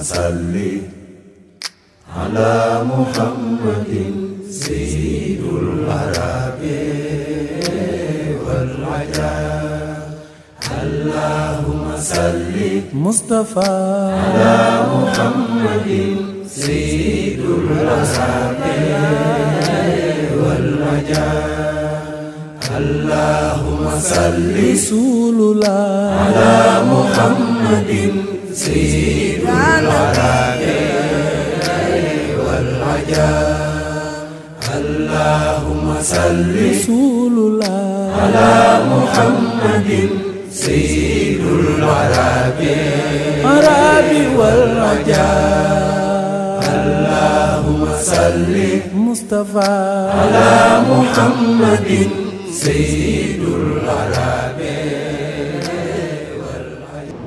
صل على محمد سيد العرب والعجاب اللهم صل مصطفى على محمد سيد العرب والعجاب اللهم صل رسول الله على محمد سيد العرب والعجاب اللهم صل رسول الله على محمد سيد العرب والعجاب اللهم صل مصطفى على محمد سيد العرب.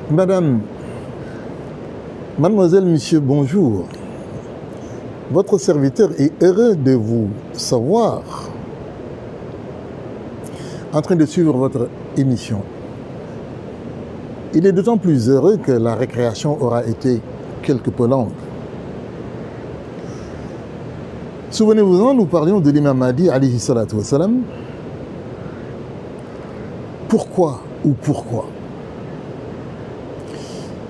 Madame, mademoiselle, monsieur, bonjour. Votre serviteur est heureux de vous savoir en train de suivre votre émission. Il est d'autant plus heureux que la récréation aura été quelque peu longue. Souvenez-vous-en, nous parlions de l'imam Mahdi, alayhi salatu wassalam. Pourquoi ou pourquoi?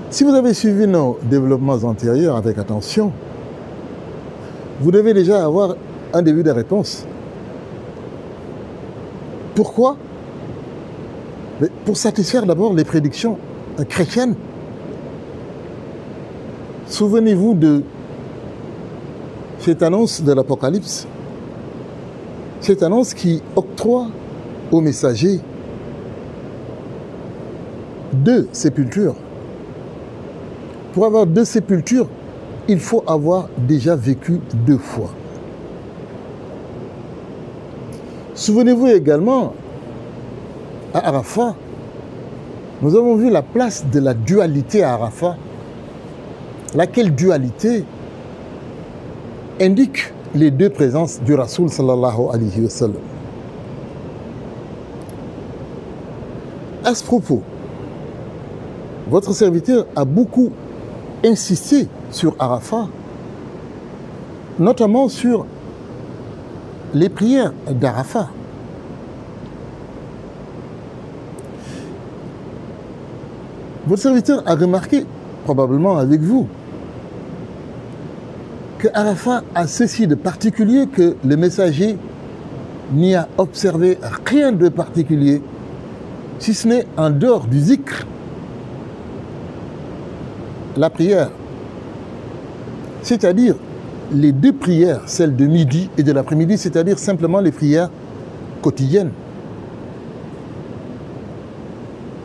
Si vous avez suivi nos développements antérieurs avec attention, vous devez déjà avoir un début de réponse. Pourquoi? Mais pour satisfaire d'abord les prédictions chrétiennes. Souvenez-vous de cette annonce de l'Apocalypse, cette annonce qui octroie aux messagers 2 sépultures. Pour avoir 2 sépultures, il faut avoir déjà vécu 2 fois. Souvenez-vous également, à Arafat, nous avons vu la place de la dualité à Arafat, laquelle dualité indique les 2 présences du Rasoul sallallahu alayhi wa sallam. À ce propos, votre serviteur a beaucoup insisté sur Arafat, notamment sur les prières d'Arafat. Votre serviteur a remarqué, probablement avec vous, que Arafat a ceci de particulier que le messager n'y a observé rien de particulier, si ce n'est en dehors du zikr, la prière, c'est-à-dire les 2 prières, celle de midi et de l'après-midi, c'est-à-dire simplement les prières quotidiennes.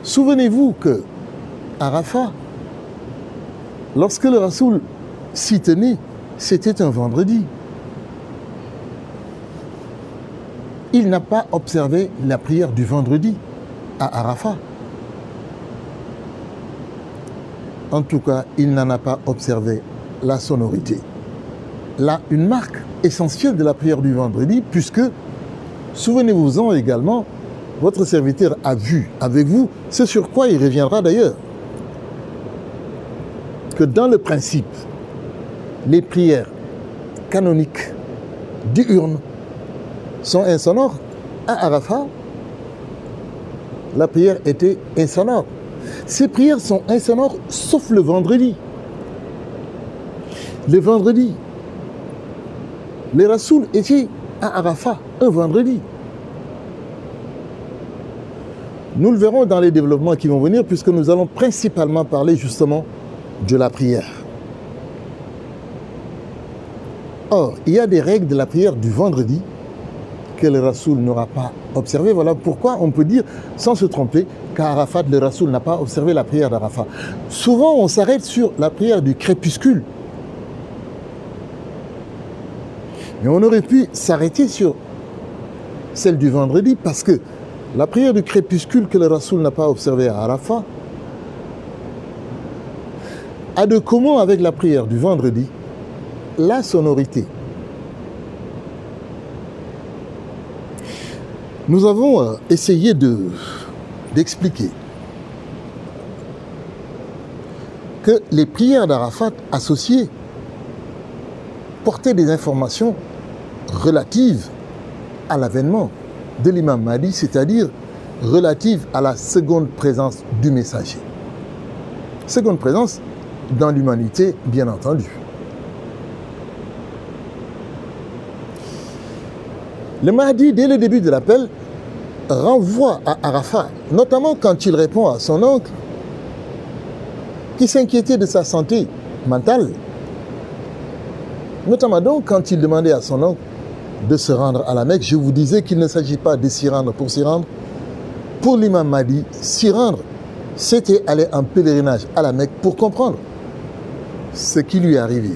Souvenez-vous que Arafat, lorsque le Rasoul s'y tenait, c'était un vendredi. Il n'a pas observé la prière du vendredi à Arafat. En tout cas, il n'en a pas observé la sonorité. Là, une marque essentielle de la prière du vendredi, puisque, souvenez-vous-en également, votre serviteur a vu avec vous, ce sur quoi il reviendra d'ailleurs, que dans le principe, les prières canoniques diurnes sont insonores. À Arafat, la prière était insonore. Ces prières sont insonores sauf le vendredi. Le vendredi, les Rasoul étaient à Arafat un vendredi. Nous le verrons dans les développements qui vont venir, puisque nous allons principalement parler justement de la prière. Or, il y a des règles de la prière du vendredi que le Rasoul n'aura pas observé. Voilà pourquoi on peut dire, sans se tromper, qu'à Arafat, le Rasoul n'a pas observé la prière d'Arafat. Souvent, on s'arrête sur la prière du crépuscule. Mais on aurait pu s'arrêter sur celle du vendredi, parce que la prière du crépuscule que le Rasoul n'a pas observée à Arafat a de commun avec la prière du vendredi la sonorité. Nous avons essayé d'expliquer que les prières d'Arafat associées portaient des informations relatives à l'avènement de l'imam Mahdi, c'est-à-dire relatives à la seconde présence du messager. Seconde présence dans l'humanité, bien entendu. Le Mahdi, dès le début de l'appel, renvoie à Arafat, notamment quand il répond à son oncle, qui s'inquiétait de sa santé mentale, notamment donc quand il demandait à son oncle de se rendre à la Mecque. Je vous disais qu'il ne s'agit pas de s'y rendre pour s'y rendre. Pour l'imam Mahdi, s'y rendre, c'était aller en pèlerinage à la Mecque pour comprendre ce qui lui est arrivé.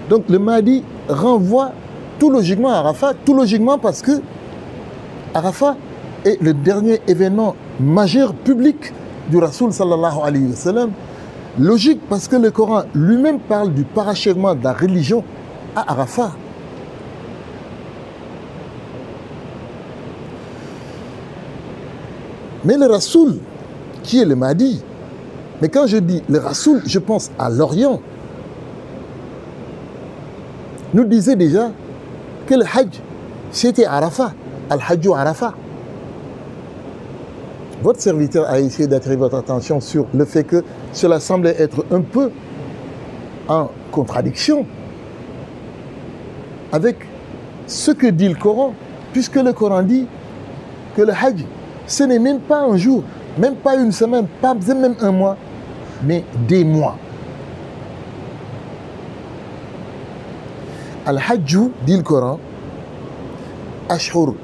Donc le Mahdi renvoie tout logiquement à Arafat, tout logiquement parce que Arafat est le dernier événement majeur public du Rasoul sallallahu alayhi wa sallam. Logique parce que le Coran lui-même parle du parachèvement de la religion à Arafat. Mais le Rasoul, qui est le Mahdi, mais quand je dis le Rasoul, je pense à l'Orient, nous disait déjà que le Hajj, c'était Arafat, Al-Hajju Arafat. Votre serviteur a essayé d'attirer votre attention sur le fait que cela semblait être un peu en contradiction avec ce que dit le Coran, puisque le Coran dit que le Hajj, ce n'est même pas un jour, même pas une semaine, pas même un mois, mais des mois. Al-Hajju, dit le Coran, Ashhur,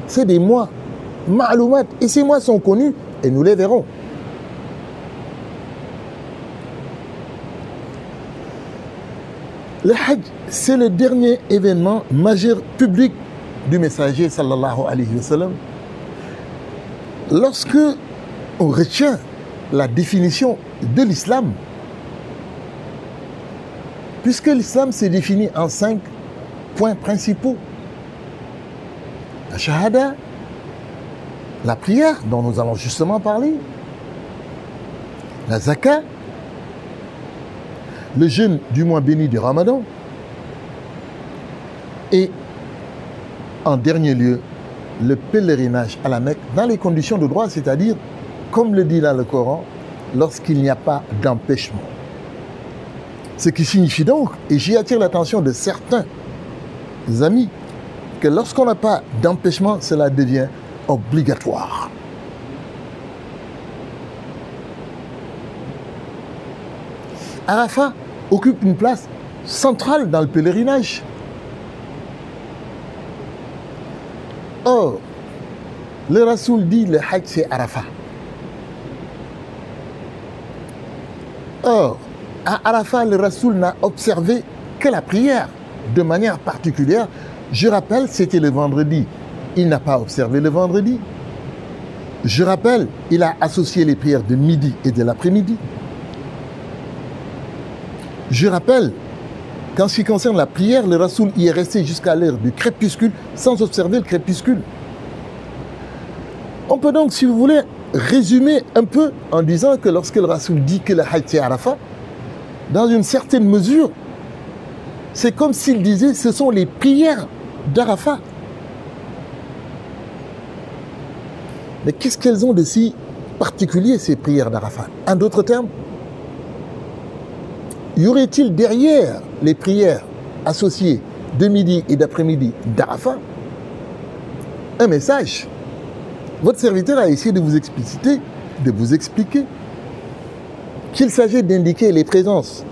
c'est des mois. Ma'loumat, et ces mois sont connus et nous les verrons. Le Hajj, c'est le dernier événement majeur public du messager sallallahu alayhi wa sallam. Lorsque on retient la définition de l'islam, puisque l'islam s'est défini en 5 points principaux. La shahada, la prière dont nous allons justement parler, la zakat, le jeûne du mois béni du Ramadan et en dernier lieu, le pèlerinage à la Mecque dans les conditions de droit, c'est-à-dire, comme le dit là le Coran, lorsqu'il n'y a pas d'empêchement. Ce qui signifie donc, et j'y attire l'attention de certains amis, que lorsqu'on n'a pas d'empêchement, cela devient obligatoire. Arafat occupe une place centrale dans le pèlerinage. Or, le Rasoul dit le Hajj c'est Arafat. Or, à Arafat, le Rasoul n'a observé que la prière de manière particulière. Je rappelle, c'était le vendredi. Il n'a pas observé le vendredi. Je rappelle, il a associé les prières de midi et de l'après-midi. Je rappelle qu'en ce qui concerne la prière, le Rasoul y est resté jusqu'à l'heure du crépuscule sans observer le crépuscule. On peut donc, si vous voulez, résumer un peu en disant que lorsque le Rasoul dit que le Hajj c'est Arafat, dans une certaine mesure, c'est comme s'il disait ce sont les prières d'Arafat. Mais qu'est-ce qu'elles ont de si particulier, ces prières d'Arafat? En d'autres termes, y aurait-il derrière les prières associées de midi et d'après-midi d'Arafat un message? Votre serviteur a essayé de vous expliciter, de vous expliquer qu'il s'agit d'indiquer les présences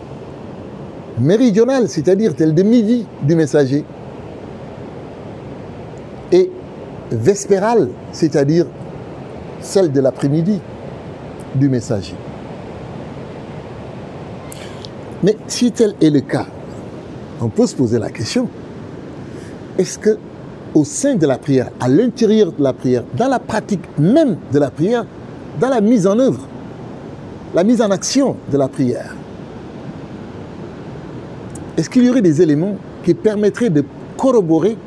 méridionales, c'est-à-dire telles de midi du messager, et vespérales, c'est-à-dire celle de l'après-midi du messager. Mais si tel est le cas, on peut se poser la question, est-ce que au sein de la prière, à l'intérieur de la prière, dans la pratique même de la prière, dans la mise en œuvre, la mise en action de la prière, est-ce qu'il y aurait des éléments qui permettraient de corroborer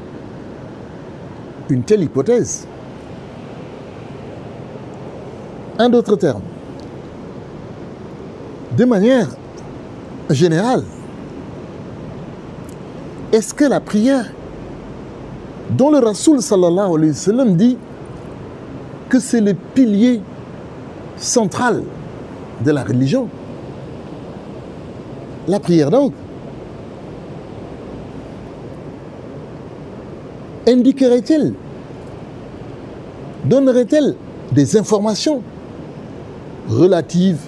une telle hypothèse? En d'autres termes, de manière générale, est-ce que la prière, dont le Rasoul sallallahu alayhi wa sallam dit que c'est le pilier central de la religion, la prière donc, indiquerait-elle, donnerait-elle des informations relatives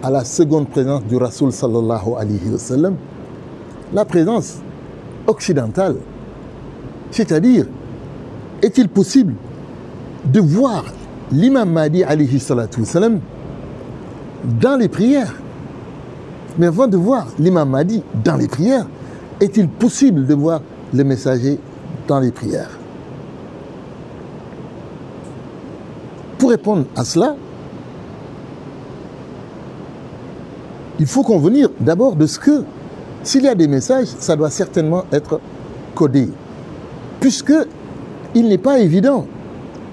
à la seconde présence du Rasoul sallallahu alayhi wa sallam, la présence occidentale? C'est-à-dire, est-il possible de voir l'imam Mahdi alayhi salatu wa sallam dans les prières? Mais avant de voir l'imam Mahdi dans les prières, est-il possible de voir le messager dans les prières? Pour répondre à cela, il faut convenir d'abord de ce que, s'il y a des messages, ça doit certainement être codé. Puisque il n'est pas évident,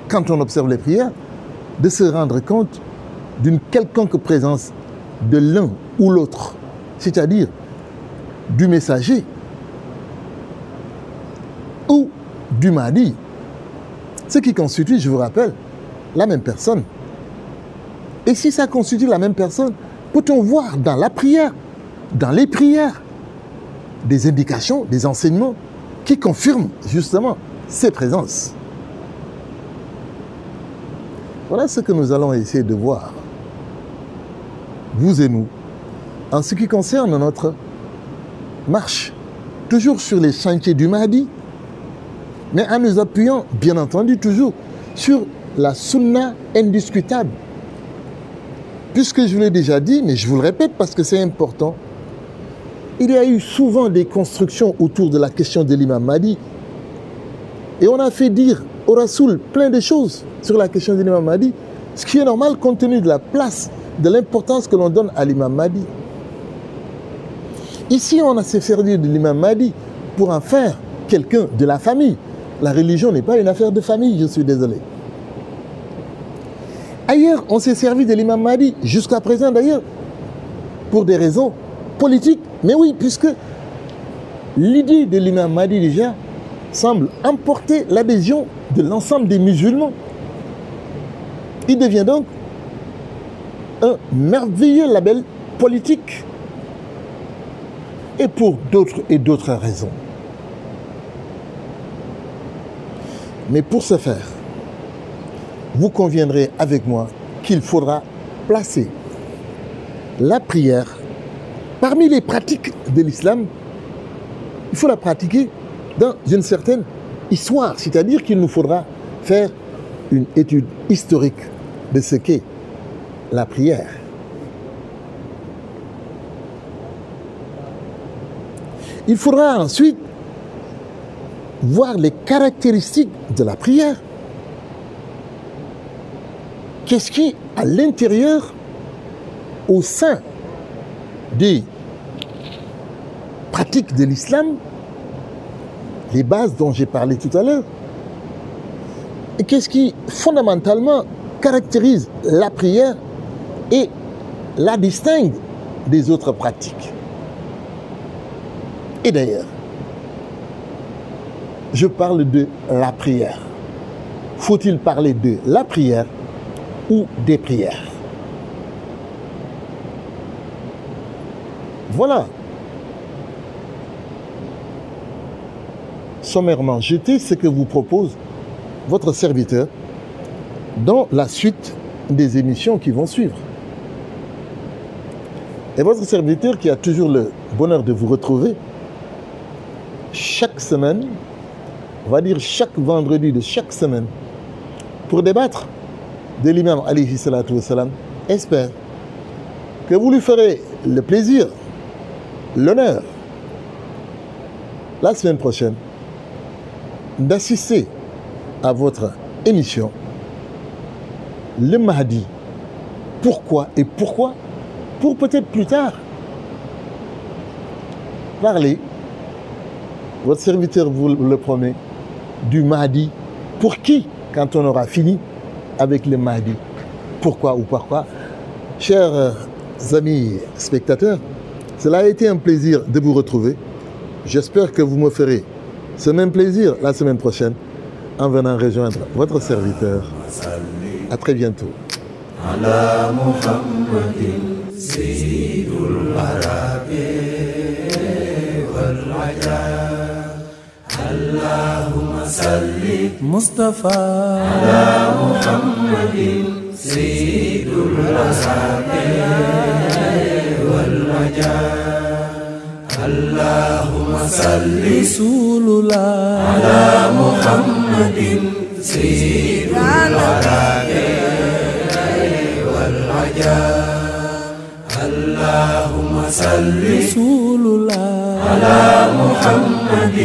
quand on observe les prières, de se rendre compte d'une quelconque présence de l'un ou l'autre, c'est-à-dire du messager ou du Mahdi, ce qui constitue, je vous rappelle, la même personne. Et si ça constitue la même personne, peut-on voir dans la prière, dans les prières, des indications, des enseignements qui confirment justement ces présences? Voilà ce que nous allons essayer de voir, vous et nous, en ce qui concerne notre marche, toujours sur les chantiers du Mahdi, mais en nous appuyant, bien entendu, toujours sur la sunna indiscutable. Puisque je vous l'ai déjà dit, mais je vous le répète parce que c'est important, il y a eu souvent des constructions autour de la question de l'imam Mahdi, et on a fait dire au Rasoul plein de choses sur la question de l'imam Mahdi, ce qui est normal compte tenu de la place, de l'importance que l'on donne à l'imam Mahdi. Ici, on a se servi de l'imam Mahdi pour en faire quelqu'un de la famille. La religion n'est pas une affaire de famille, je suis désolé. Ailleurs, on s'est servi de l'imam Mahdi, jusqu'à présent d'ailleurs, pour des raisons politiques. Mais oui, puisque l'idée de l'imam Mahdi déjà semble emporter l'adhésion de l'ensemble des musulmans. Il devient donc un merveilleux label politique. Et pour d'autres raisons. Mais pour ce faire, vous conviendrez avec moi qu'il faudra placer la prière parmi les pratiques de l'islam. Il faut la pratiquer dans une certaine histoire, c'est-à-dire qu'il nous faudra faire une étude historique de ce qu'est la prière. Il faudra ensuite voir les caractéristiques de la prière. Qu'est-ce qui, à l'intérieur, au sein des pratiques de l'islam, les bases dont j'ai parlé tout à l'heure, et qu'est-ce qui, fondamentalement, caractérise la prière et la distingue des autres pratiques. Et d'ailleurs, je parle de la prière. Faut-il parler de la prière ou des prières? Voilà. Sommairement jeté ce que vous propose votre serviteur dans la suite des émissions qui vont suivre. Et votre serviteur qui a toujours le bonheur de vous retrouver chaque semaine, on va dire chaque vendredi de chaque semaine, pour débattre de l'imam alayhi salatu wa salam, espère que vous lui ferez le plaisir, l'honneur, la semaine prochaine, d'assister à votre émission Le Mahdi. Pourquoi et pourquoi? Pour peut-être plus tard parler, votre serviteur vous le promet, du Mahdi. Pour qui, quand on aura fini avec le Mahdi? pourquoi ou par quoi. Chers amis spectateurs, cela a été un plaisir de vous retrouver. J'espère que vous me ferez ce même plaisir la semaine prochaine en venant rejoindre votre serviteur. À très bientôt. على محمد سيد العرب والعجاب اللهم صل مصطفى على محمد سيد العرب والعجاب اللهم صل رسول الله على محمد سيد العرب اللهم صل رسول الله على محمد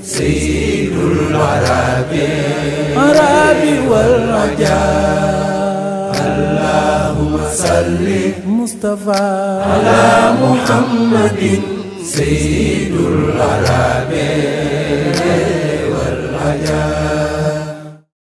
سيد العرب والعجاب اللهم صل مصطفى على محمد سيد العرب والعجاب